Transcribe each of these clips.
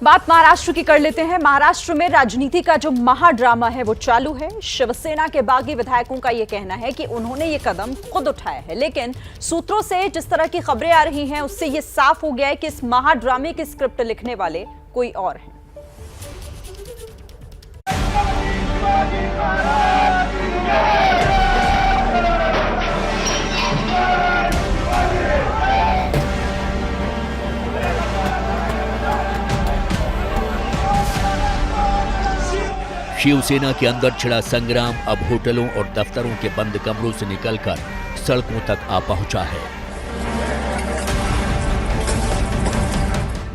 बात महाराष्ट्र की कर लेते हैं। महाराष्ट्र में राजनीति का जो महाड्रामा है वो चालू है। शिवसेना के बागी विधायकों का ये कहना है कि उन्होंने ये कदम खुद उठाया है, लेकिन सूत्रों से जिस तरह की खबरें आ रही हैं उससे ये साफ हो गया है कि इस महाड्रामे की स्क्रिप्ट लिखने वाले कोई और हैं। शिवसेना के अंदर छिड़ा संग्राम अब होटलों और दफ्तरों के बंद कमरों से निकलकर सड़कों तक आ पहुंचा है।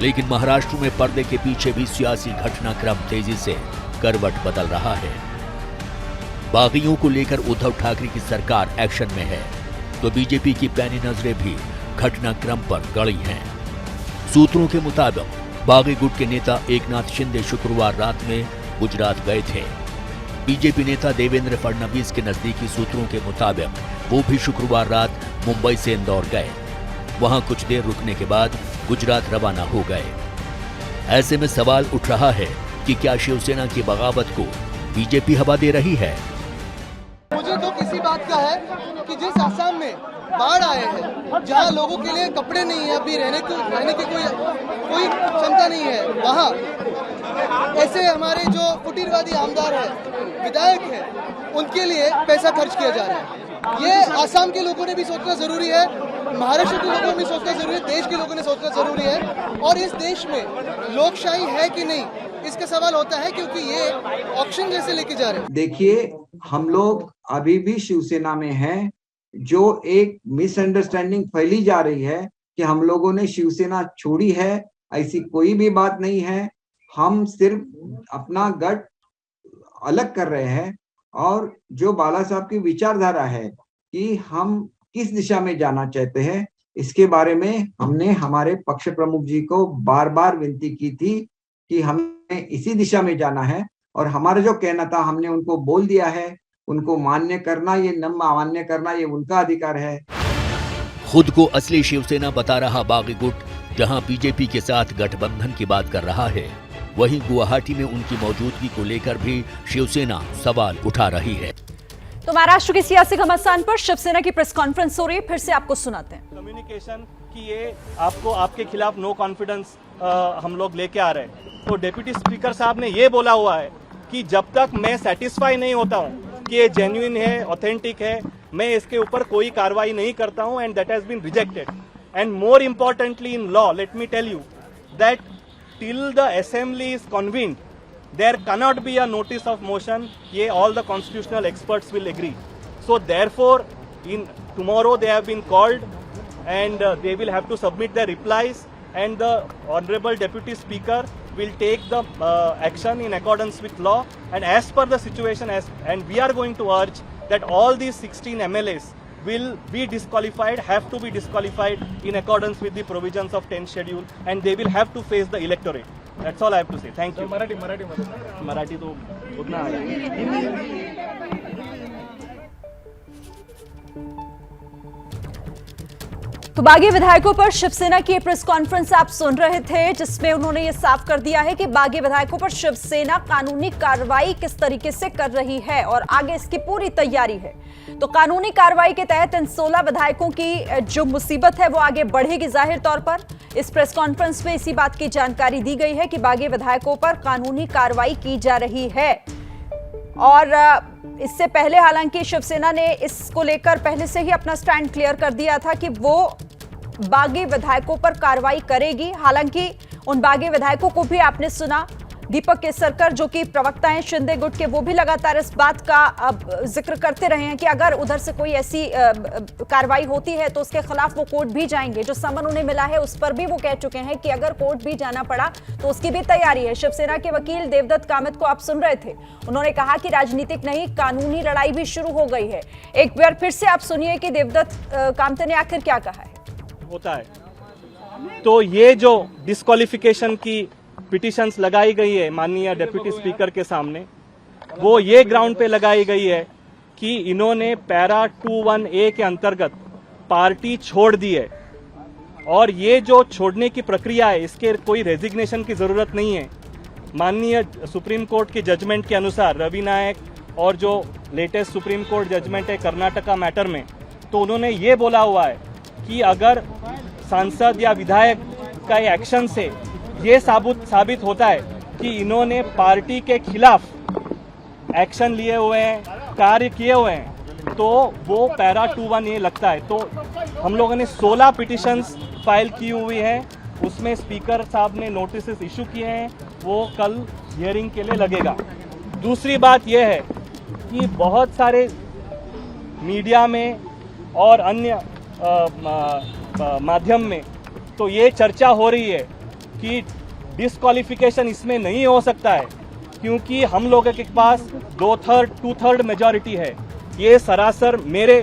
लेकिन महाराष्ट्र में पर्दे के पीछे भी सियासी घटनाक्रम तेजी से करवट बदल रहा है। बागियों को लेकर उद्धव ठाकरे की सरकार एक्शन में है, तो बीजेपी की पैनी नजरें भी घटनाक्रम पर गड़ी हैं। सूत्रों के मुताबिक बागी गुट के नेता एकनाथ शिंदे शुक्रवार रात में गुजरात गए थे। बीजेपी नेता देवेंद्र फडणवीस के नजदीकी सूत्रों के मुताबिक वो भी शुक्रवार रात मुंबई से इंदौर गए। वहां कुछ देर रुकने के बाद गुजरात रवाना हो गए। ऐसे में सवाल उठ रहा है कि क्या शिवसेना की बगावत को बीजेपी हवा दे रही है? मुझे तो किसी बात का है कि जिस आसाम में बाढ़ आए हैं, जहां लोगों के लिए कपड़े नहीं है, अभी रहने की कोई क्षमता नहीं है, वहां ऐसे हमारे जो फुटीरवादी आमदार हैं, विधायक हैं, उनके लिए पैसा खर्च किया जा रहा है। ये आसाम के लोगों ने भी सोचना जरूरी है, महाराष्ट्र के लोगों ने भी सोचना जरूरी है, देश के लोगों ने सोचना जरूरी है। और इस देश में लोकशाही है कि नहीं, इसका सवाल होता है, क्योंकि ये ऑक्शन जैसे लेके जा रहे हैं। देखिए, हम लोग अभी भी शिवसेना में हैं। जो एक मिसअंडरस्टैंडिंग फैली जा रही है कि हम लोगों ने शिवसेना छोड़ी है, ऐसी कोई भी बात नहीं है। हम सिर्फ अपना गट अलग कर रहे हैं और जो बाला साहब की विचारधारा है कि हम किस दिशा में जाना चाहते हैं, इसके बारे में हमने हमारे पक्ष प्रमुख जी को बार बार विनती की थी कि हमें इसी दिशा में जाना है। और हमारा जो कहना था हमने उनको बोल दिया है। उनको मान्य करना, ये न मान्य करना, ये उनका अधिकार है। खुद को असली शिवसेना बता रहा बागी गुट जहां बीजेपी के साथ गठबंधन की बात कर रहा है, वहीं गुवाहाटी में उनकी मौजूदगी को लेकर भी शिवसेना सवाल उठा रही है। तो महाराष्ट्र के सियासी घमासान पर शिवसेना की प्रेस कॉन्फ्रेंस हो रही है, फिर से आपको सुनाते हैं। कम्युनिकेशन की ये आपको आपके खिलाफ नो कॉन्फिडेंस हम लोग लेके आ रहे हैं। तो डिप्टी स्पीकर साहब ने ये बोला हुआ है कि जब तक मैं सेटिस्फाई नहीं होता हूँ कि ये जेन्युइन है, ऑथेंटिक है, मैं इसके ऊपर कोई कार्रवाई नहीं करता हूँ, and that has been rejected. And more importantly in law, let me tell you that till the assembly is convened, there cannot be a notice of motion. Ye all the constitutional experts will agree. So therefore, in tomorrow they have been called, and they will have to submit their replies, and the honorable deputy speaker will take the action in accordance with law and as per the situation. And we are going to urge that all these 16 MLAs will be disqualified, have to be disqualified in accordance with the provisions of 10th schedule, and they will have to face the electorate. That's all I have to say. Thank you. Marathi तो उतना आ रहा है। तो बागी विधायकों पर शिवसेना की press conference आप सुन रहे थे, जिसमें उन्होंने ये साफ कर दिया है कि बागी विधायकों पर शिवसेना कानूनी कार्रवाई किस तरीके से कर रही है और आगे इसकी पूरी तैयारी है। तो कानूनी कार्रवाई के तहत इन 16 विधायकों की जो मुसीबत है वो आगे बढ़ेगी। जाहिर तौर पर इस प्रेस कॉन्फ्रेंस में इसी बात की जानकारी दी गई है कि बागी विधायकों पर कानूनी कार्रवाई की जा रही है। और इससे पहले हालांकि शिवसेना ने इसको लेकर पहले से ही अपना स्टैंड क्लियर कर दिया था कि वो बागी विधायकों पर कार्रवाई करेगी। हालांकि उन बागी विधायकों को भी आपने सुना, दीपक केसरकर जो कि प्रवक्ता हैं शिंदे गुट के, वो भी लगातार इस बात का अब जिक्र करते रहे हैं कि अगर उधर से कोई ऐसी कार्रवाई होती है तो उसके खिलाफ वो कोर्ट भी जाएंगे। जो समन उन्हें मिला है उस पर भी वो कह चुके हैं कि अगर कोर्ट भी जाना पड़ा तो उसकी भी तैयारी है। शिवसेना के वकील देवदत्त कामत को आप सुन रहे थे, उन्होंने कहा कि राजनीतिक नहीं, कानूनी लड़ाई भी शुरू हो गई है। एक बार फिर से आप सुनिए कि देवदत्त कामत ने आखिर क्या कहा है। होता है तो ये जो डिस्क्वालिफिकेशन की पिटिशंस लगाई गई है माननीय डिप्टी स्पीकर के सामने, वो ये ग्राउंड पे लगाई गई है कि इन्होंने पैरा 21A के अंतर्गत पार्टी छोड़ दी है और ये जो छोड़ने की प्रक्रिया है इसके कोई रेजिग्नेशन की ज़रूरत नहीं है। माननीय सुप्रीम कोर्ट के जजमेंट के अनुसार रवि नायक और जो लेटेस्ट सुप्रीम कोर्ट जजमेंट है कर्नाटका मैटर में, तो उन्होंने ये बोला हुआ है कि अगर सांसद या विधायक का एक्शन से ये साबित होता है कि इन्होंने पार्टी के खिलाफ एक्शन लिए हुए हैं, कार्य किए हुए हैं, तो वो पैरा 2(1) ये लगता है। तो हम लोगों ने 16 पिटिशंस फाइल की हुई है, उसमें स्पीकर साहब ने नोटिस इशू किए हैं, वो कल हियरिंग के लिए लगेगा। दूसरी बात यह है कि बहुत सारे मीडिया में और अन्य माध्यम में तो ये चर्चा हो रही है कि डिस्क्वालिफिकेशन इसमें नहीं हो सकता है क्योंकि हम लोगों के पास 2/3 मेजॉरिटी है। ये सरासर मेरे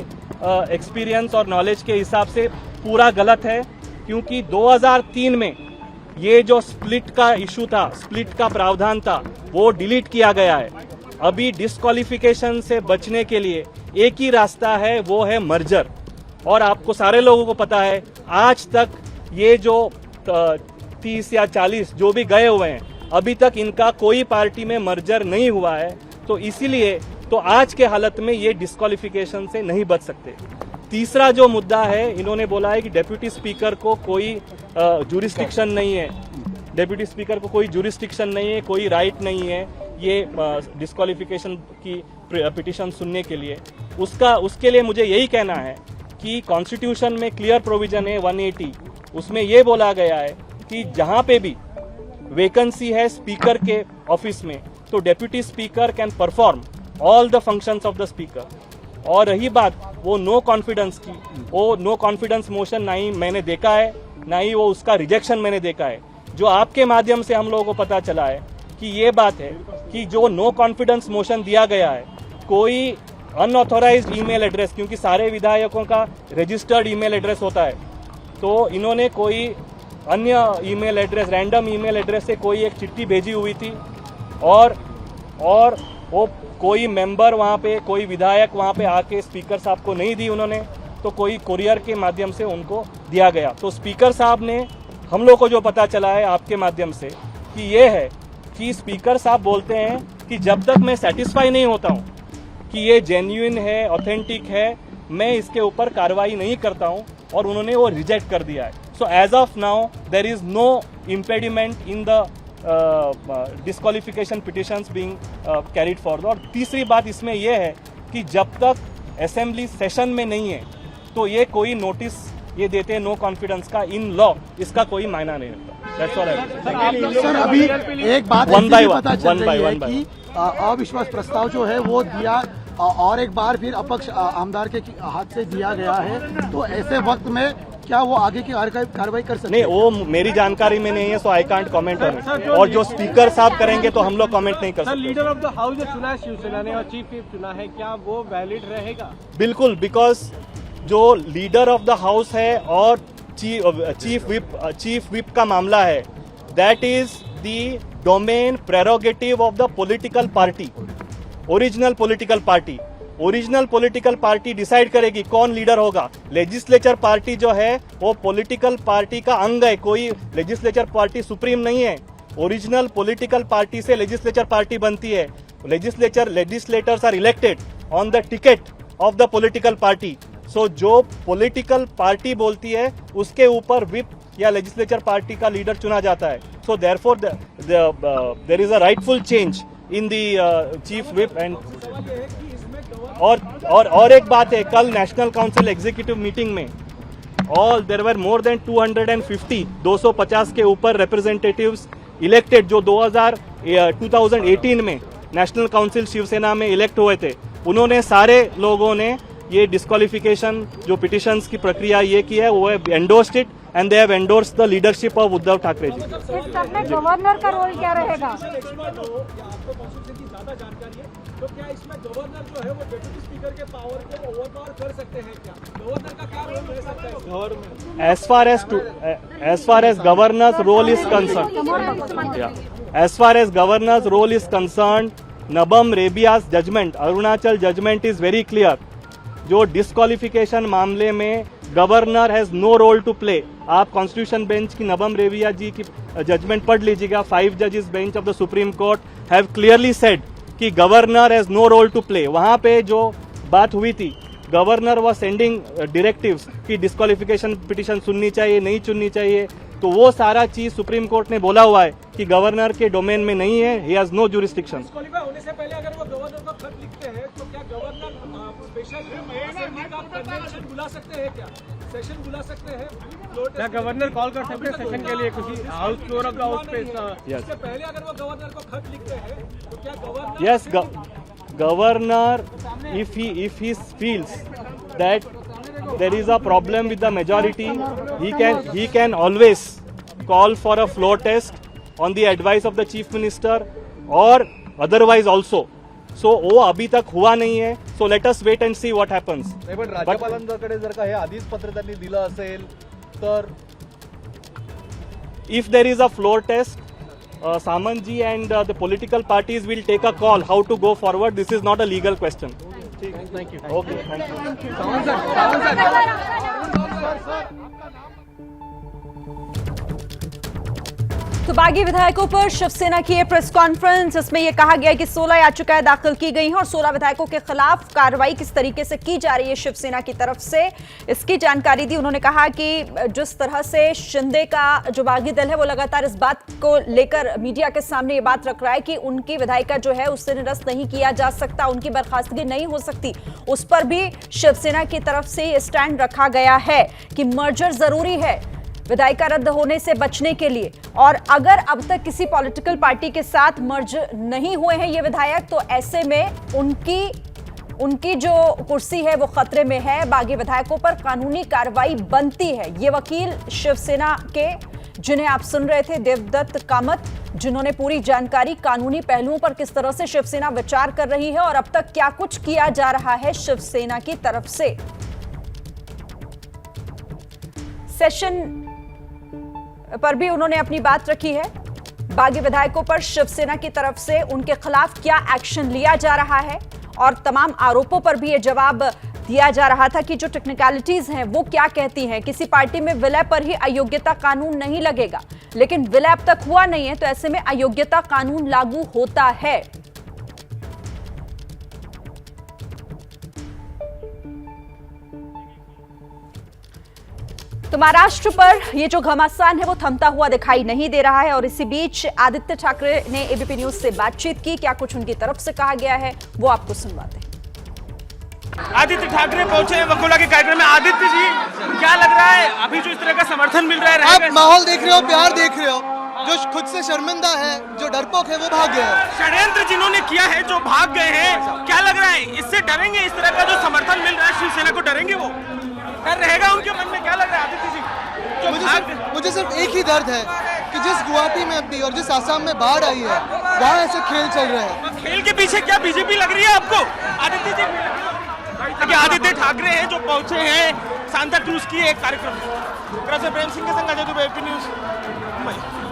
एक्सपीरियंस और नॉलेज के हिसाब से पूरा गलत है, क्योंकि 2003 में ये जो स्प्लिट का इशू था, स्प्लिट का प्रावधान था, वो डिलीट किया गया है। अभी डिस्क्वालिफिकेशन से बचने के लिए एक ही रास्ता है, वो है मर्जर। और आपको सारे लोगों को पता है आज तक ये जो 30 या 40 जो भी गए हुए हैं, अभी तक इनका कोई पार्टी में मर्जर नहीं हुआ है। तो इसीलिए तो आज के हालत में ये डिस्क्वालिफिकेशन से नहीं बच सकते। तीसरा जो मुद्दा है, इन्होंने बोला है कि डेप्यूटी स्पीकर को कोई जुरिस्डिक्शन नहीं है, डेप्यूटी स्पीकर को कोई जुरिस्डिक्शन नहीं है, कोई राइट नहीं है ये डिस्क्वालिफिकेशन की पिटीशन सुनने के लिए। उसके लिए मुझे यही कहना है कि कॉन्स्टिट्यूशन में क्लियर प्रोविजन है 180, उसमें ये बोला गया है कि जहाँ पे भी वैकेंसी है स्पीकर के ऑफिस में, तो deputy speaker can perform all the functions of the speaker. और रही बात वो नो कॉन्फिडेंस की, वो नो कॉन्फिडेंस मोशन ना ही मैंने देखा है, ना ही वो उसका रिजेक्शन मैंने देखा है। जो आपके माध्यम से हम लोगों को पता चला है कि ये बात है कि जो नो कॉन्फिडेंस मोशन दिया गया है, कोई अनऑथोराइज्ड ईमेल एड्रेस, क्योंकि सारे विधायकों का रजिस्टर्ड ईमेल एड्रेस होता है, तो इन्होंने कोई अन्य email address, random email address से कोई एक चिट्ठी भेजी हुई थी और वो कोई मेंबर वहाँ पे, कोई विधायक वहाँ पे आके स्पीकर साहब को नहीं दी उन्होंने, तो कोई कुरियर के माध्यम से उनको दिया गया। तो स्पीकर साहब ने, हम लोग को जो पता चला है आपके माध्यम से, कि ये है कि स्पीकर साहब बोलते हैं कि जब तक मैं सेटिस्फाई नहीं होता हूँ कि ये जेन्युइन है, ऑथेंटिक है, मैं इसके ऊपर कार्रवाई नहीं करता हूँ, और उन्होंने वो रिजेक्ट कर दिया है। So as of now there is no impediment in the disqualification petitions being carried forward. और तीसरी बात इसमें यह है कि जब तक असेंबली सेशन में नहीं है तो ये कोई नोटिस ये देते हैं नो कॉन्फिडेंस का, इन लॉ इसका कोई मायना नहीं रहता। That's all I have to say. Sir अभी एक बात One by one, पता चल one by रही है one by कि अविश्वास प्रस्ताव जो है वो दिया और एक बार फिर अपक्ष आमदार के हाथ से दिया गया है, तो ऐसे वक्त में क्या वो आगे की कार्रवाई कर सकते नहीं, वो मेरी जानकारी में नहीं है, so I can't comment on it. और जो स्पीकर साहब करेंगे तो हम लोग कमेंट नहीं कर सकते। लीडर ऑफ द हाउस जो चुना है शिवसेना ने और चीफ व्हिप चुना है, क्या वो वैलिड रहेगा? बिल्कुल, बिकॉज जो लीडर ऑफ द हाउस है और चीफ व्हिप का मामला है, that is the domain prerogative of the political party, original political party decide करेगी कौन लीडर होगा। लेजिस्लेचर पार्टी जो है वो पॉलिटिकल पार्टी का अंग है, कोई लेजिस्लेचर पार्टी सुप्रीम नहीं है। ओरिजिनल पॉलिटिकल पार्टी से लेजिस्लेचर पार्टी बनती है। Legislators are elected on the ticket of the political party. So जो पॉलिटिकल पार्टी बोलती है उसके ऊपर व्हिप या लेजिस्लेचर पार्टी का लीडर चुना जाता है। So therefore there is a rightful change in the chief whip. And और एक बात है, कल नेशनल काउंसिल एग्जीक्यूटिव मीटिंग में देयर वर मोर देन 250 के ऊपर रिप्रेजेंटेटिव्स इलेक्टेड, जो 2018 में नेशनल काउंसिल शिवसेना में इलेक्ट हुए थे। उन्होंने सारे लोगों ने ये डिस्क्वालिफिकेशन जो पिटिशंस की प्रक्रिया ये की है, वो endorsed it and they have endorsed the leadership of Uddhav Thackeray ji. इस सब में गवर्नर का रोल क्या रहेगा? तो क्या इसमें गवर्नर जो है वो डेप्यूटी स्पीकर के पावर को ओवरपावर कर सकते हैं? क्या गवर्नर का क्या रोल रह सकता है? As far as governor's role is concerned, as far as governor's role is concerned, Nabam Rebiya's judgment, Arunachal judgment is very clear. जो डिस्क्वालिफिकेशन मामले में governor has no role to play. आप constitution bench की नबम रेविया जी की judgement पढ़ लीजिएगा। 5 जजेस bench of the supreme court have clearly said कि governor has no role to play. वहां पे जो बात हुई थी, गवर्नर वाज सेंडिंग डिरेक्टिव्स कि डिस्क्वालिफिकेशन पिटीशन सुननी चाहिए, नहीं सुननी चाहिए, तो वो सारा चीज सुप्रीम कोर्ट ने बोला हुआ है कि गवर्नर के डोमेन में नहीं है, he has no jurisdiction. Disqualify होने से पहले अगर वो गवर्नर को खत लिखते हैं तो क्या गवर्नर स्पेशल असेंबली का कन्वेंशन बुला सकते हैं? क्या सेशन बुला सकते हैं? क्या गवर्नर कॉल कर सकते हैं सेशन के लिए किसी house floor of the house पे? इससे पहले अगर वो गवर्नर को खत लिखते हैं तो क्या governor Yes, governor, if he feels that there is a problem with the majority, he can always call for a floor test on the advice of the chief minister or otherwise also. So वो अभी तक हुआ नहीं है. So let us wait and see what happens. पण राज्यपालांकडे जर का हे आधीच पत्र त्यांनी दिलं असेल तर If there is a floor test, Samanji and the political parties will take a call how to go forward. This is not a legal question. Thank you. Okay, thank you. तो बागी विधायकों पर शिवसेना की प्रेस कॉन्फ्रेंस, इसमें यह कहा गया कि 16 याचिकाएं दाखिल की गई हैं और 16 विधायकों के खिलाफ कार्रवाई किस तरीके से की जा रही है शिवसेना की तरफ से, इसकी जानकारी दी। उन्होंने कहा कि जिस तरह से शिंदे का जो बागी दल है वो लगातार इस बात को लेकर मीडिया के सामने ये बात रख रहा है कि उनकी विधायिका जो है उससे निरस्त नहीं किया जा सकता, उनकी बर्खास्तगी नहीं हो सकती, उस पर भी शिवसेना की तरफ से स्टैंड रखा गया है कि मर्जर जरूरी है विधायिका रद्द होने से बचने के लिए। और अगर अब तक किसी पॉलिटिकल पार्टी के साथ मर्ज नहीं हुए हैं ये विधायक, तो ऐसे में उनकी जो कुर्सी है वो खतरे में है। बागी विधायकों पर कानूनी कार्रवाई बनती है। ये वकील शिवसेना के, जिन्हें आप सुन रहे थे, देवदत्त कामत, जिन्होंने पूरी जानकारी कानूनी पहलुओं पर किस तरह से शिवसेना विचार कर रही है और अब तक क्या कुछ किया जा रहा है शिवसेना की तरफ से। सेशन पर भी उन्होंने अपनी बात रखी है। बागी विधायकों पर शिवसेना की तरफ से उनके खिलाफ क्या एक्शन लिया जा रहा है और तमाम आरोपों पर भी यह जवाब दिया जा रहा था कि जो टेक्निकलिटीज हैं वो क्या कहती हैं। किसी पार्टी में विलय पर ही अयोग्यता कानून नहीं लगेगा, लेकिन विलय अब तक हुआ नहीं है, तो ऐसे में अयोग्यता कानून लागू होता है। तो महाराष्ट्र पर ये जो घमासान है वो थमता हुआ दिखाई नहीं दे रहा है और इसी बीच आदित्य ठाकरे ने एबीपी न्यूज से बातचीत की। क्या कुछ उनकी तरफ से कहा गया है वो आपको सुनवाते हैं। आदित्य ठाकरे पहुंचे हैं वकोला के कार्यक्रम में। आदित्य जी, क्या लग रहा है अभी जो इस तरह का समर्थन मिल रहा है? आप माहौल देख रहे हो, प्यार देख रहे हो। जो खुद से शर्मिंदा है, जो डरपोक है, वो भाग गए हैं। षड्यंत्र जिन्होंने किया है, जो भाग गए हैं, क्या लग रहा है इससे डरेंगे? इस तरह का जो समर्थन मिल रहा है शिवसेना को, डरेंगे वो? डर रहेगा उनके मन में? क्या लग रहा है आदित्य जी? मुझे सिर्फ एक ही दर्द है कि जिस गुवाहाटी में अभी और जिस आसाम में बाढ़ आई है वहाँ ऐसे खेल चल रहे हैं। खेल के पीछे क्या बीजेपी लग रही है आपको आदित्य जी? आदित्य ठाकरे हैं जो पहुंचे हैं सांता क्रूज की एक कार्यक्रम। प्रेम सिंह के संग अजय दुबे, एबीपी न्यूज, मुंबई।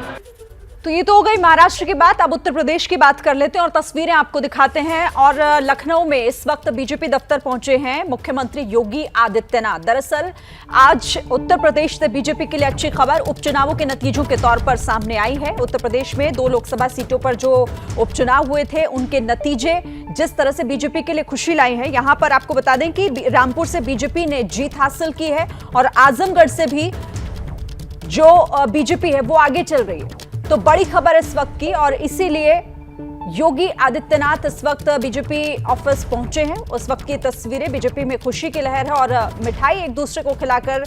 तो ये तो हो गई महाराष्ट्र की बात। अब उत्तर प्रदेश की बात कर लेते हैं और तस्वीरें आपको दिखाते हैं। और लखनऊ में इस वक्त बीजेपी दफ्तर पहुंचे हैं मुख्यमंत्री योगी आदित्यनाथ। दरअसल आज उत्तर प्रदेश से बीजेपी के लिए अच्छी खबर उपचुनावों के नतीजों के तौर पर सामने आई है। उत्तर प्रदेश में 2 लोकसभा सीटों पर जो उपचुनाव हुए थे उनके नतीजे जिस तरह से बीजेपी के लिए खुशी लाई है। यहां पर आपको बता दें कि रामपुर से बीजेपी ने जीत हासिल की है और आजमगढ़ से भी जो बीजेपी है वो आगे चल रही है। तो बड़ी खबर इस वक्त की, और इसीलिए योगी आदित्यनाथ इस वक्त बीजेपी ऑफिस पहुंचे हैं। उस वक्त की तस्वीरें, बीजेपी में खुशी की लहर है और मिठाई एक दूसरे को खिलाकर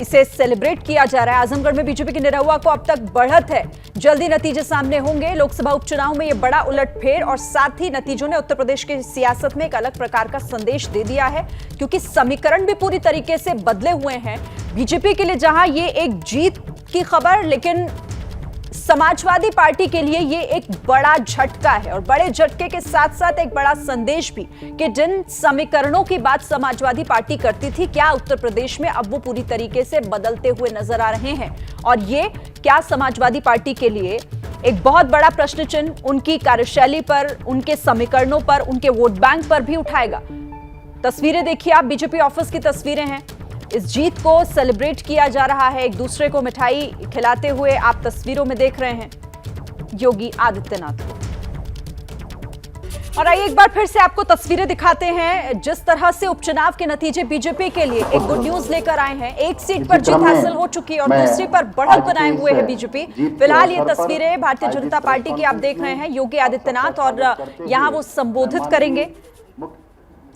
इसे सेलिब्रेट किया जा रहा है। आजमगढ़ में बीजेपी की निरहुआ को अब तक बढ़त है। जल्दी नतीजे सामने होंगे। लोकसभा उपचुनाव में यह बड़ा उलटफेर और साथ ही नतीजों ने उत्तर प्रदेश की सियासत में एक अलग प्रकार का संदेश दे दिया है, क्योंकि समीकरण भी पूरी तरीके से बदले हुए हैं। बीजेपी के लिए जहां ये एक जीत की खबर, लेकिन समाजवादी पार्टी के लिए ये एक बड़ा झटका है और बड़े झटके के साथ साथ एक बड़ा संदेश भी कि जिन समीकरणों की बात समाजवादी पार्टी करती थी, क्या उत्तर प्रदेश में अब वो पूरी तरीके से बदलते हुए नजर आ रहे हैं। और ये क्या समाजवादी पार्टी के लिए एक बहुत बड़ा प्रश्न चिन्ह उनकी कार्यशैली पर, उनके समीकरणों पर, उनके वोट बैंक पर भी उठाएगा। तस्वीरें देखिए आप, बीजेपी ऑफिस की तस्वीरें हैं। इस जीत को सेलिब्रेट किया जा रहा है। एक दूसरे को मिठाई खिलाते हुए आप तस्वीरों में देख रहे हैं योगी आदित्यनाथ को। और आइए एक बार फिर से आपको तस्वीरें दिखाते हैं जिस तरह से उपचुनाव के नतीजे बीजेपी के लिए एक गुड न्यूज लेकर आए हैं। एक सीट पर जीत हासिल हो चुकी है और दूसरी पर बढ़त बनाए हुए है बीजेपी। फिलहाल ये तस्वीरें भारतीय जनता पार्टी की आप देख रहे हैं, योगी आदित्यनाथ, और यहां वो संबोधित करेंगे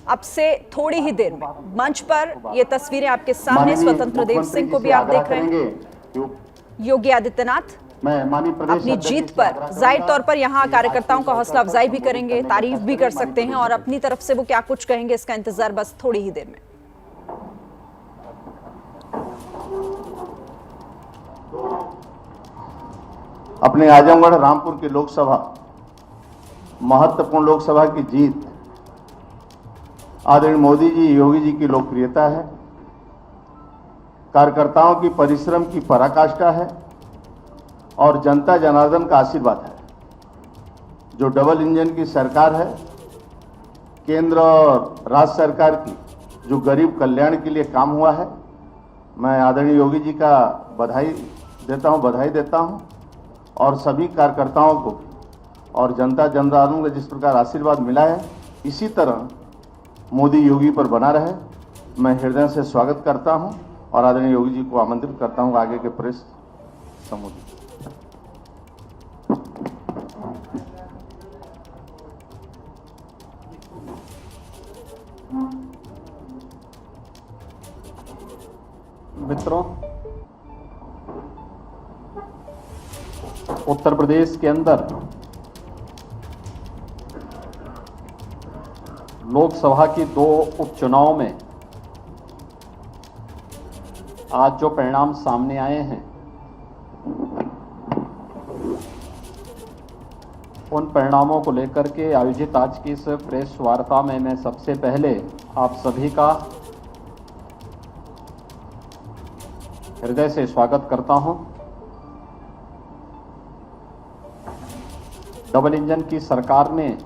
अब से थोड़ी ही देर में। मंच पर ये तस्वीरें आपके सामने, स्वतंत्र देव सिंह को भी आप देख रहे हैं। योगी आदित्यनाथ अपनी जीत पर जाहिर तौर पर यहां कार्यकर्ताओं का हौसला अफजाई भी करेंगे, तारीफ भी कर सकते हैं, और अपनी तरफ से वो क्या कुछ कहेंगे इसका इंतजार बस थोड़ी ही देर में। अपने आजमगढ़ रामपुर की लोकसभा, महत्वपूर्ण लोकसभा की जीत आदरणीय मोदी जी, योगी जी की लोकप्रियता है, कार्यकर्ताओं की परिश्रम की पराकाष्ठा है और जनता जनार्दन का आशीर्वाद है। जो डबल इंजन की सरकार है, केंद्र और राज्य सरकार की, जो गरीब कल्याण के लिए काम हुआ है, मैं आदरणीय योगी जी का बधाई देता हूं और सभी कार्यकर्ताओं को भी, और जनता जनार्दन को जिस प्रकार आशीर्वाद मिला है, इसी तरह मोदी योगी पर बना रहे। मैं हृदय से स्वागत करता हूं और आदरणीय योगी जी को आमंत्रित करता हूं आगे के प्रेस समूह। मित्रों, उत्तर प्रदेश के अंदर लोकसभा की 2 उपचुनाव में आज जो परिणाम सामने आए हैं, उन परिणामों को लेकर के आयोजित आज की इस प्रेस वार्ता में मैं सबसे पहले आप सभी का हृदय से स्वागत करता हूं। डबल इंजन की सरकार ने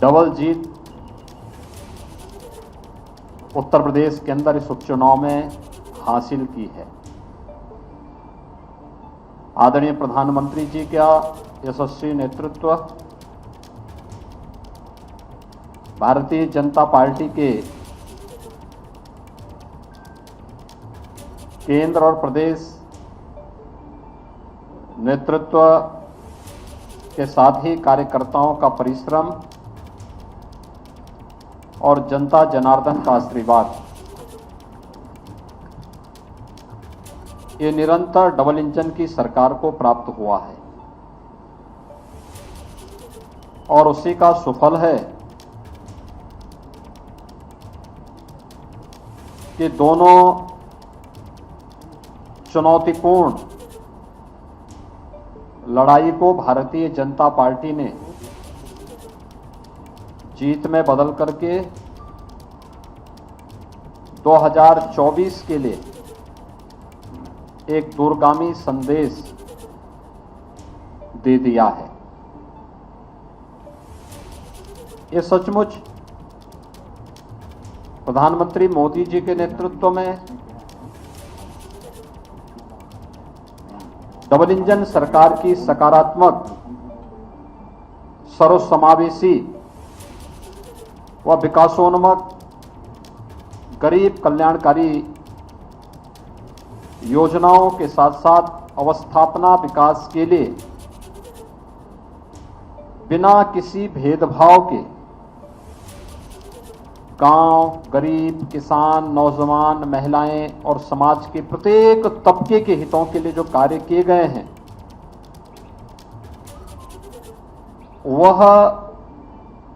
डबल जीत उत्तर प्रदेश के अंदर इस उपचुनाव में हासिल की है। आदरणीय प्रधानमंत्री जी का यशस्वी नेतृत्व, भारतीय जनता पार्टी के केंद्र और प्रदेश नेतृत्व के साथ ही कार्यकर्ताओं का परिश्रम और जनता जनार्दन का आशीर्वाद, ये निरंतर डबल इंजन की सरकार को प्राप्त हुआ है और उसी का सुफल है कि दोनों चुनौतीपूर्ण लड़ाई को भारतीय जनता पार्टी ने जीत में बदल करके 2024 के लिए एक दूरगामी संदेश दे दिया है। ये सचमुच प्रधानमंत्री मोदी जी के नेतृत्व में डबल इंजन सरकार की सकारात्मक, सर्वसमावेशी व विकासोन्मुख गरीब कल्याणकारी योजनाओं के साथ साथ अवस्थापना विकास के लिए बिना किसी भेदभाव के गांव, गरीब, किसान, नौजवान, महिलाएं और समाज के प्रत्येक तबके के हितों के लिए जो कार्य किए गए हैं, वह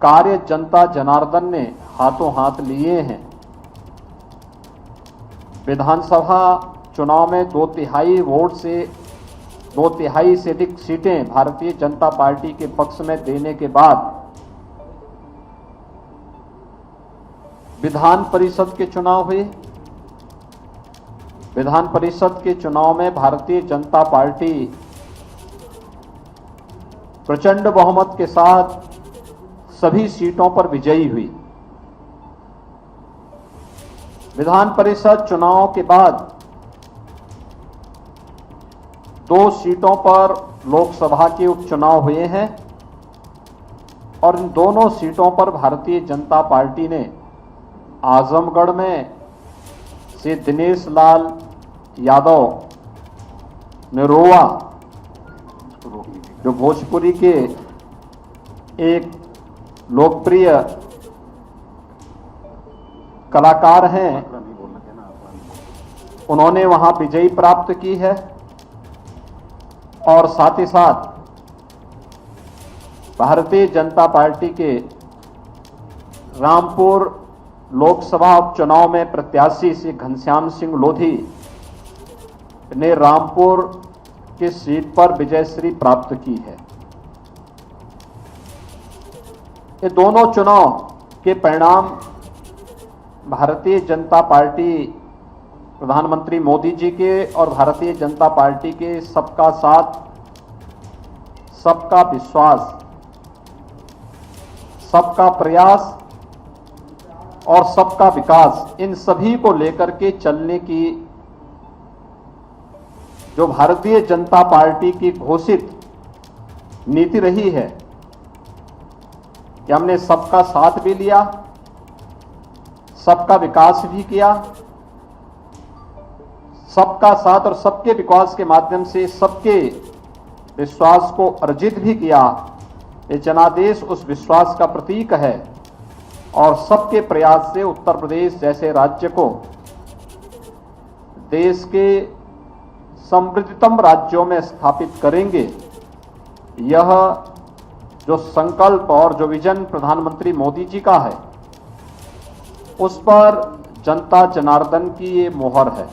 कार्य जनता जनार्दन ने हाथों हाथ लिए हैं। विधानसभा चुनाव में 2/3 से अधिक सीटें भारतीय जनता पार्टी के पक्ष में देने के बाद विधान परिषद के चुनाव हुए। विधान परिषद के चुनाव में भारतीय जनता पार्टी प्रचंड बहुमत के साथ सभी सीटों पर विजयी हुई। विधान परिषद चुनाव के बाद 2 सीटों पर लोकसभा के उपचुनाव हुए हैं और इन दोनों सीटों पर भारतीय जनता पार्टी ने आजमगढ़ में से दिनेश लाल यादव निरोवा, जो भोजपुरी के एक लोकप्रिय कलाकार हैं, उन्होंने वहां विजयी प्राप्त की है। और साथ ही साथ भारतीय जनता पार्टी के रामपुर लोकसभा उपचुनाव में प्रत्याशी श्री घनश्याम सिंह लोधी ने रामपुर की सीट पर विजयश्री प्राप्त की है। ये दोनों चुनाव के परिणाम भारतीय जनता पार्टी, प्रधानमंत्री मोदी जी के और भारतीय जनता पार्टी के सबका साथ, सबका विश्वास, सबका प्रयास और सबका विकास, इन सभी को लेकर के चलने की जो भारतीय जनता पार्टी की घोषित नीति रही है कि हमने सबका साथ भी लिया, सबका विकास भी किया, सबका साथ और सबके विकास के माध्यम से सबके विश्वास को अर्जित भी किया। ये जनादेश उस विश्वास का प्रतीक है और सबके प्रयास से उत्तर प्रदेश जैसे राज्य को देश के समृद्धतम राज्यों में स्थापित करेंगे। यह जो संकल्प और जो विजन प्रधानमंत्री मोदी जी का है, उस पर जनता जनार्दन की ये मोहर है।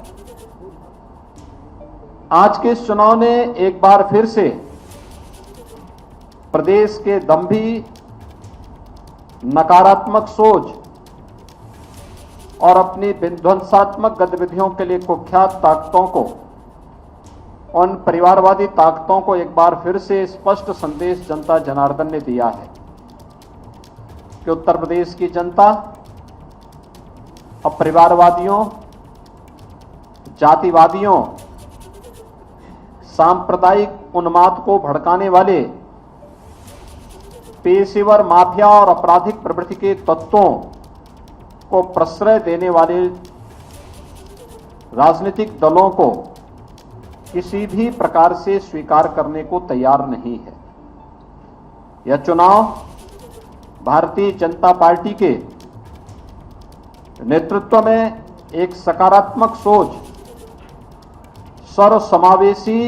आज के इस चुनाव ने एक बार फिर से प्रदेश के दंभी, नकारात्मक सोच और अपनी विध्वंसात्मक गतिविधियों के लिए कुख्यात ताकतों को, उन परिवारवादी ताकतों को एक बार फिर से स्पष्ट संदेश जनता जनार्दन ने दिया है कि उत्तर प्रदेश की जनता अब परिवारवादियों, जातिवादियों, सांप्रदायिक उन्माद को भड़काने वाले पेशेवर माफिया और आपराधिक प्रवृत्ति के तत्वों को प्रश्रय देने वाले राजनीतिक दलों को किसी भी प्रकार से स्वीकार करने को तैयार नहीं है। यह चुनाव भारतीय जनता पार्टी के नेतृत्व में एक सकारात्मक सोच, सर्वसमावेशी,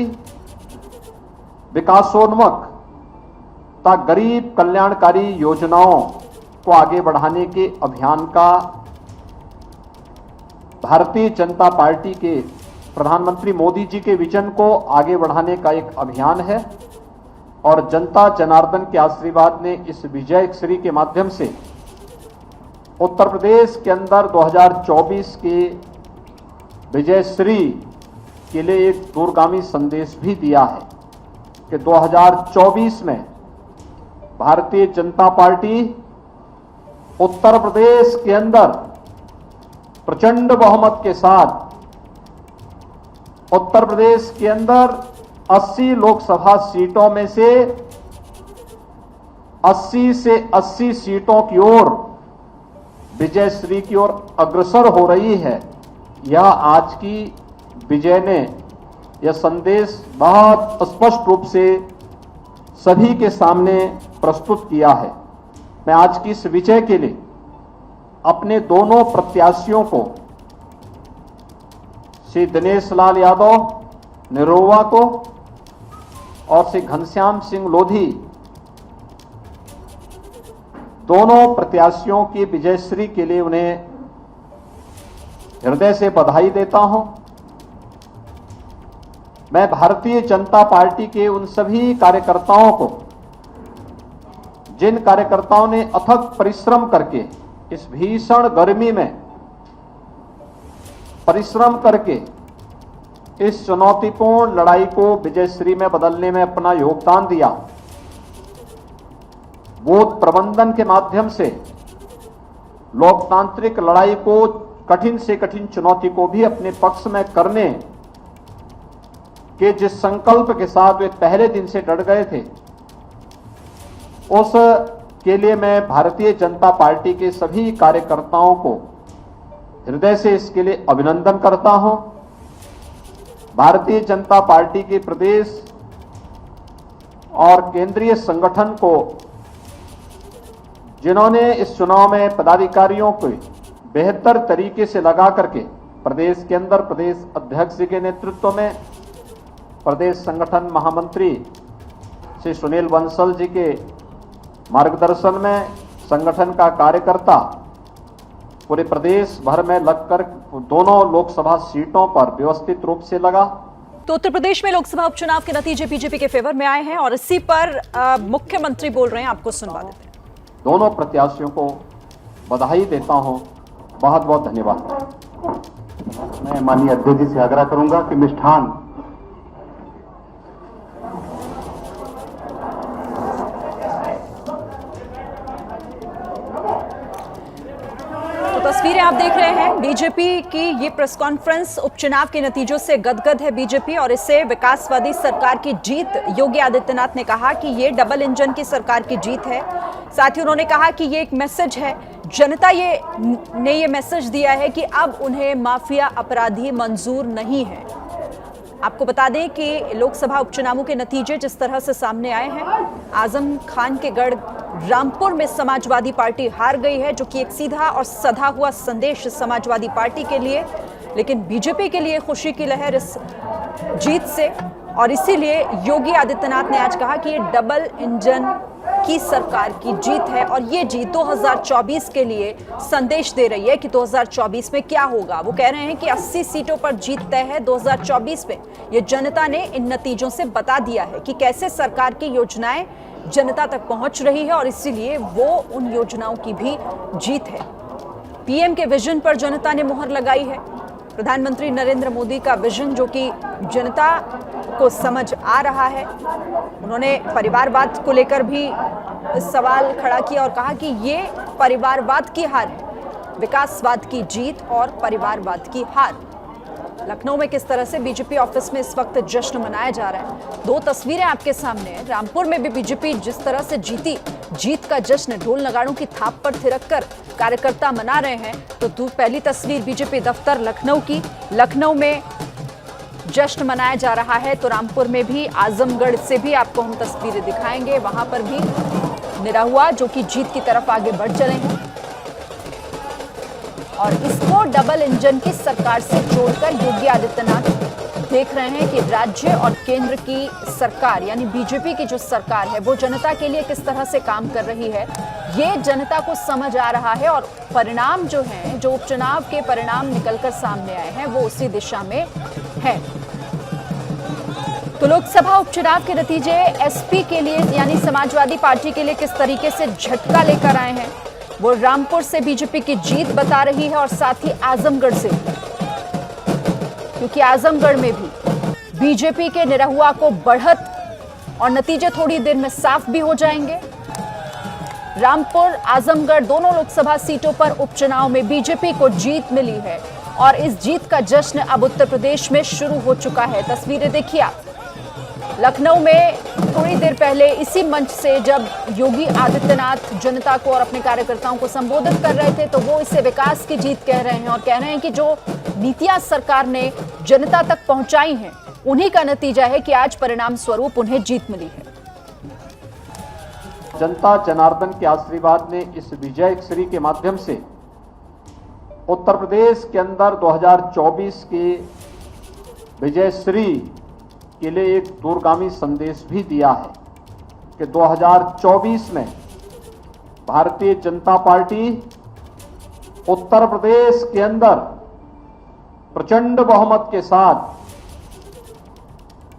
विकासोन्मुख तथा गरीब कल्याणकारी योजनाओं को आगे बढ़ाने के अभियान का, भारतीय जनता पार्टी के प्रधानमंत्री मोदी जी के विजन को आगे बढ़ाने का एक अभियान है। और जनता जनार्दन के आशीर्वाद ने इस विजयश्री के माध्यम से उत्तर प्रदेश के अंदर 2024 के विजयश्री के लिए एक दूरगामी संदेश भी दिया है कि 2024 में भारतीय जनता पार्टी उत्तर प्रदेश के अंदर प्रचंड बहुमत के साथ उत्तर प्रदेश के अंदर 80 लोकसभा सीटों में से 80 सीटों की ओर विजयश्री की ओर अग्रसर हो रही है। यह आज की विजय ने यह संदेश बहुत स्पष्ट रूप से सभी के सामने प्रस्तुत किया है। मैं आज की इस विजय के लिए अपने दोनों प्रत्याशियों को, श्री दिनेश लाल यादव निरोवा को और श्री घनश्याम सिंह लोधी, दोनों प्रत्याशियों की विजयश्री के लिए उन्हें हृदय से बधाई देता हूं। मैं भारतीय जनता पार्टी के उन सभी कार्यकर्ताओं को, जिन कार्यकर्ताओं ने अथक परिश्रम करके इस भीषण गर्मी में परिश्रम करके इस चुनौतीपूर्ण लड़ाई को विजयश्री में बदलने में अपना योगदान दिया, बूथ प्रबंधन के माध्यम से लोकतांत्रिक लड़ाई को कठिन से कठिन चुनौती को भी अपने पक्ष में करने के जिस संकल्प के साथ वे पहले दिन से डट गए थे, उस के लिए मैं भारतीय जनता पार्टी के सभी कार्यकर्ताओं को हृदय से इसके लिए अभिनंदन करता हूं। भारतीय जनता पार्टी के प्रदेश और केंद्रीय संगठन को जिन्होंने इस चुनाव में पदाधिकारियों को बेहतर तरीके से लगा करके प्रदेश के अंदर प्रदेश अध्यक्ष के नेतृत्व में, प्रदेश संगठन महामंत्री श्री सुनील बंसल जी के मार्गदर्शन में संगठन का कार्यकर्ता पूरे प्रदेश भर में लगकर दोनों लोकसभा सीटों पर व्यवस्थित रूप से लगा। तो उत्तर प्रदेश में लोकसभा उपचुनाव के नतीजे बीजेपी के फेवर में आए हैं और इसी पर मुख्यमंत्री बोल रहे हैं, आपको सुनवा देते हैं। दोनों प्रत्याशियों को बधाई देता हूं, बहुत बहुत धन्यवाद। मैं माननीय अध्यक्ष जी से आग्रह करूंगा कि मिष्ठान तस्वीरें आप देख रहे हैं। बीजेपी की ये प्रेस कॉन्फ्रेंस, उपचुनाव के नतीजों से गदगद है बीजेपी और इससे विकासवादी सरकार की जीत। योगी आदित्यनाथ ने कहा कि ये डबल इंजन की सरकार की जीत है। साथ ही उन्होंने कहा कि ये एक मैसेज है, जनता ने ये मैसेज दिया है कि अब उन्हें माफिया अपराधी मंजूर नहीं है। आपको बता दें कि लोकसभा उपचुनावों के नतीजे जिस तरह से सामने आए हैं, आजम खान के गढ़ रामपुर में समाजवादी पार्टी हार गई है, जो कि एक सीधा और सधा हुआ संदेश समाजवादी पार्टी के लिए, लेकिन बीजेपी के लिए खुशी की लहर इस जीत से। और इसीलिए योगी आदित्यनाथ ने आज कहा कि ये डबल इंजन की सरकार की जीत है और ये जीत 2024 के लिए संदेश दे रही है कि 2024 में क्या होगा। वो कह रहे हैं कि 80 सीटों पर जीत तय है 2024 में। ये जनता ने इन नतीजों से बता दिया है कि कैसे सरकार की योजनाएं जनता तक पहुंच रही है और इसीलिए वो उन योजनाओं की भी जीत है। पीएम के विजन पर जनता ने मुहर लगाई है। प्रधानमंत्री नरेंद्र मोदी का विजन जो कि जनता को समझ आ रहा है। उन्होंने परिवारवाद को लेकर भी सवाल खड़ा किया और कहा कि ये परिवारवाद की हार है, विकासवाद की जीत और परिवारवाद की हार। लखनऊ में किस तरह से बीजेपी ऑफिस में इस वक्त जश्न मनाया जा रहा है, दो तस्वीरें आपके सामने हैं। रामपुर में भी बीजेपी जिस तरह से जीती, जीत का जश्न ढोल नगाड़ों की थाप पर थिरक कर कार्यकर्ता मना रहे हैं। तो पहली तस्वीर बीजेपी दफ्तर लखनऊ की, लखनऊ में जश्न मनाया जा रहा है। तो रामपुर में भी, आजमगढ़ से भी आपको हम तस्वीरें दिखाएंगे, वहां पर भी निरहुआ जो कि जीत की तरफ आगे बढ़ चले हैं और इसको डबल इंजन की सरकार से जोड़कर योगी आदित्यनाथ देख रहे हैं कि राज्य और केंद्र की सरकार यानी बीजेपी की जो सरकार है वो जनता के लिए किस तरह से काम कर रही है, ये जनता को समझ आ रहा है। और परिणाम जो हैं, जो उपचुनाव के परिणाम निकलकर सामने आए हैं, वो उसी दिशा में है। तो लोकसभा उपचुनाव के नतीजे एसपी के लिए यानी समाजवादी पार्टी के लिए किस तरीके से झटका लेकर आए हैं, वो रामपुर से बीजेपी की जीत बता रही है और साथ ही आजमगढ़ से, क्योंकि आजमगढ़ में भी बीजेपी के निरहुआ को बढ़त और नतीजे थोड़ी देर में साफ भी हो जाएंगे। रामपुर, आजमगढ़ दोनों लोकसभा सीटों पर उपचुनाव में बीजेपी को जीत मिली है और इस जीत का जश्न अब उत्तर प्रदेश में शुरू हो चुका है। तस्वीरें देखिए आप, लखनऊ में थोड़ी देर पहले इसी मंच से जब योगी आदित्यनाथ जनता को और अपने कार्यकर्ताओं को संबोधित कर रहे थे तो वो इसे विकास की जीत कह रहे हैं और कह रहे हैं कि जो नीतियां सरकार ने जनता तक पहुंचाई हैं उन्हीं का नतीजा है कि आज परिणाम स्वरूप उन्हें जीत मिली है। जनता जनार्दन के आशीर्वाद ने इस विजय श्री के माध्यम से उत्तर प्रदेश के अंदर 2024 के विजय श्री के लिए एक दूरगामी संदेश भी दिया है कि 2024 में भारतीय जनता पार्टी उत्तर प्रदेश के अंदर प्रचंड बहुमत के साथ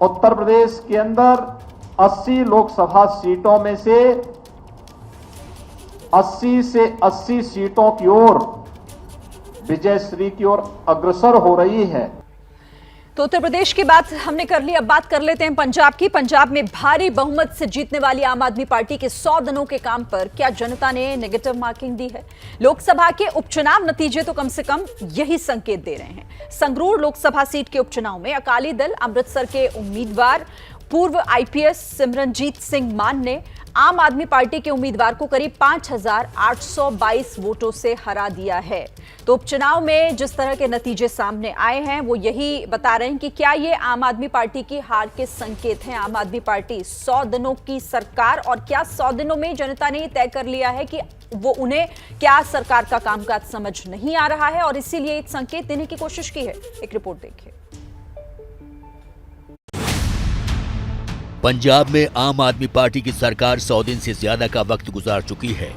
उत्तर प्रदेश के अंदर 80 लोकसभा सीटों में से 80 सीटों की ओर विजय श्री की ओर अग्रसर हो रही है। तो उत्तर प्रदेश की बात हमने कर ली, अब बात कर लेते हैं पंजाब की। पंजाब में भारी बहुमत से जीतने वाली आम आदमी पार्टी के 100 दिनों के काम पर क्या जनता ने नेगेटिव मार्किंग दी है? लोकसभा के उपचुनाव नतीजे तो कम से कम यही संकेत दे रहे हैं। संगरूर लोकसभा सीट के उपचुनाव में अकाली दल अमृतसर के उम्मीदवार पूर्व आईपीएस सिमरनजीत सिंह मान ने आम आदमी पार्टी के उम्मीदवार को करीब 5,822 वोटों से हरा दिया है। तो उपचुनाव में जिस तरह के नतीजे सामने आए हैं वो यही बता रहे हैं कि क्या ये आम आदमी पार्टी की हार के संकेत हैं। आम आदमी पार्टी 100 दिनों की सरकार, और क्या 100 दिनों में जनता ने तय कर लिया है कि वो उन्हें क्या सरकार का कामकाज समझ नहीं आ रहा है और इसीलिए एक संकेत देने की कोशिश की है। एक रिपोर्ट देखिए। पंजाब में आम आदमी पार्टी की सरकार 100 दिन से ज्यादा का वक्त गुजार चुकी है।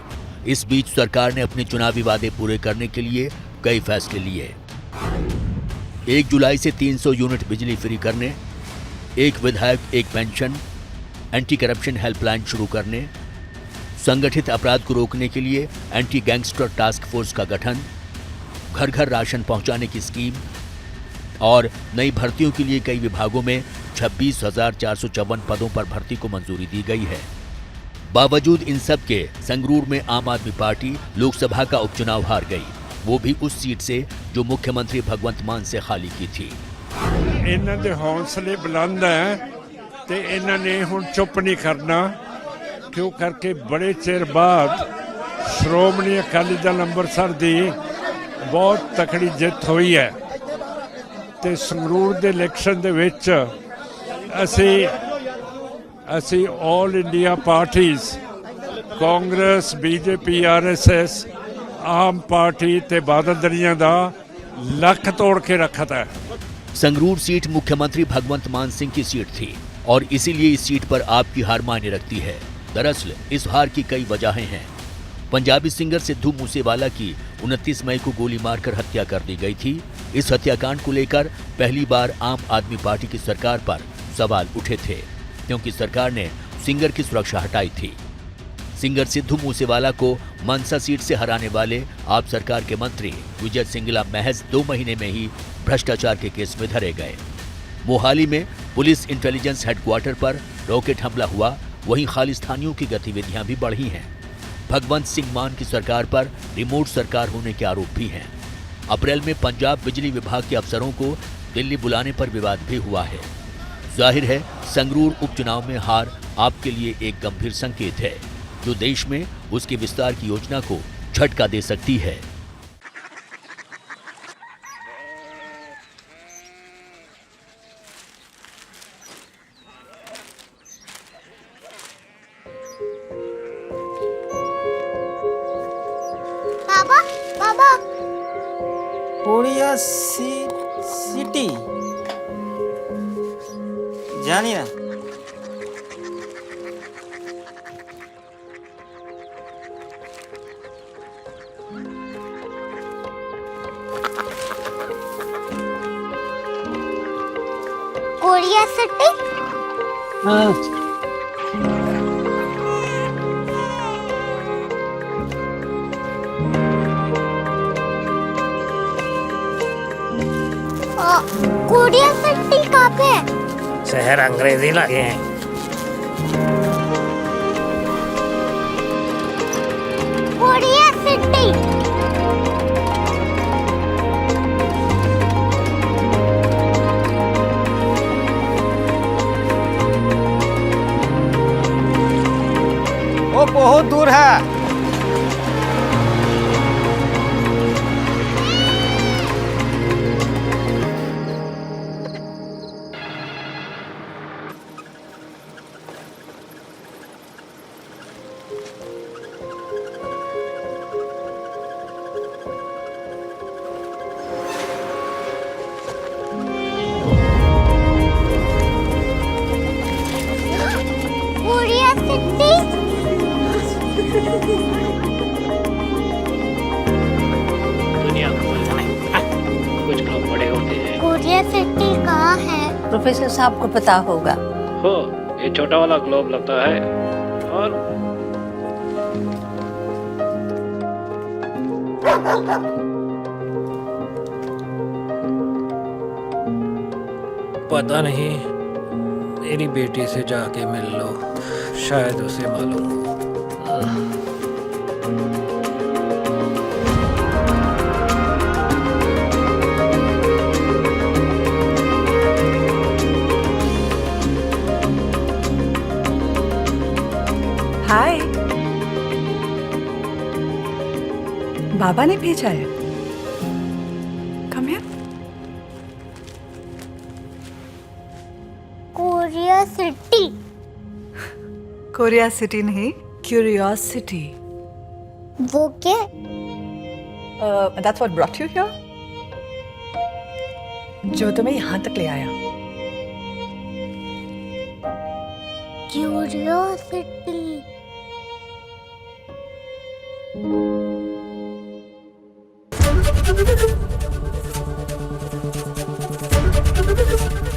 इस बीच सरकार ने अपने चुनावी वादे पूरे करने के लिए कई फैसले लिए। 1 जुलाई से 300 यूनिट बिजली फ्री करने, एक विधायक एक पेंशन, एंटी करप्शन हेल्पलाइन शुरू करने, संगठित अपराध को रोकने के लिए एंटी गैंगस्टर टास्क फोर्स का गठन, घर घर राशन पहुंचाने की स्कीम और नई भर्तियों के लिए कई विभागों में 26,454 पदों पर भर्ती को मंजूरी दी गई है। बावजूद इन सब के संगरूर में आम आदमी पार्टी लोकसभा का उपचुनाव हार गई, वो भी उस सीट से जो मुख्यमंत्री भगवंत मान से खाली की थी। इन्हां दे हौसले बुलंद हैं ते इन्हां ने हुण चुप नहीं करना, क्यों करके बड़े चिर बाद श्रोमणी अकाली दल अंमृतसर दी बहुत तकड़ी जित हुई है ते संगरूर दे इलेक्शन दे विच ਅਸੀਂ all India parties Congress BJP RSS Aam party ਤੇ ਬਾਦਲ ਦਲੀਆਂ ਦਾ ਲੱਕ ਤੋੜ के रखा था। संगरूर सीट मुख्यमंत्री भगवंत मान सिंह की सीट थी और इसीलिए इस सीट पर आपकी हार मायने रखती है। दरअसल इस हार की कई वजहें हैं। पंजाबी सिंगर सिद्धू मूसेवाला की 29 मई को गोली मारकर हत्या कर दी गई थी। इस हत्याकांड को लेकर पहली बार आम आदमी पार्टी की सरकार पर सवाल उठे थे, क्योंकि सरकार ने सिंगर की सुरक्षा हटाई थी। सिंगर सिद्धू मूसेवाला को मनसा सीट से हराने वाले आप सरकार के मंत्री विजय सिंगला महज 2 महीने में ही भ्रष्टाचार के केस में धरे गए। मोहाली में पुलिस इंटेलिजेंस हेडक्वार्टर पर रॉकेट हमला हुआ, वहीं खालिस्तानियों की गतिविधियां भी बढ़ी हैं। भगवंत सिंह मान की सरकार पर रिमोट सरकार होने के आरोप भी हैं। अप्रैल में पंजाब बिजली विभाग के अफसरों को दिल्ली बुलाने पर विवाद भी हुआ है। जाहिर है संगरूर उपचुनाव में हार आपके लिए एक गंभीर संकेत है, जो देश में उसके विस्तार की योजना को झटका दे सकती है। बाबा बाबा कोरिया सिटी जानिए कोरिया सिटी। कोरिया सिटी कहाँ पे है? शहर अंग्रेजी लगे हैं। Korea city. वो बहुत दूर है। Korea city. दुनिया कुछ लोग बड़े होते हैं। कोरिया सिटी कहाँ है? प्रोफेसर साहब को पता होगा। हो, ये छोटा वाला ग्लोब लगता है और पता नहीं, मेरी बेटी से जाके मिल लो, शायद उसे मालूम हो। हाय, बाबा ने भेजा है। Come here. Korea city. Korea city नहीं, क्यूरियोसिटी। वो क्या? That's what brought you here? जो तुम्हें यहाँ तक ले आया। क्यूरियोसिटी।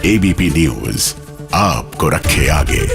एबीपी न्यूज आपको रखे आगे।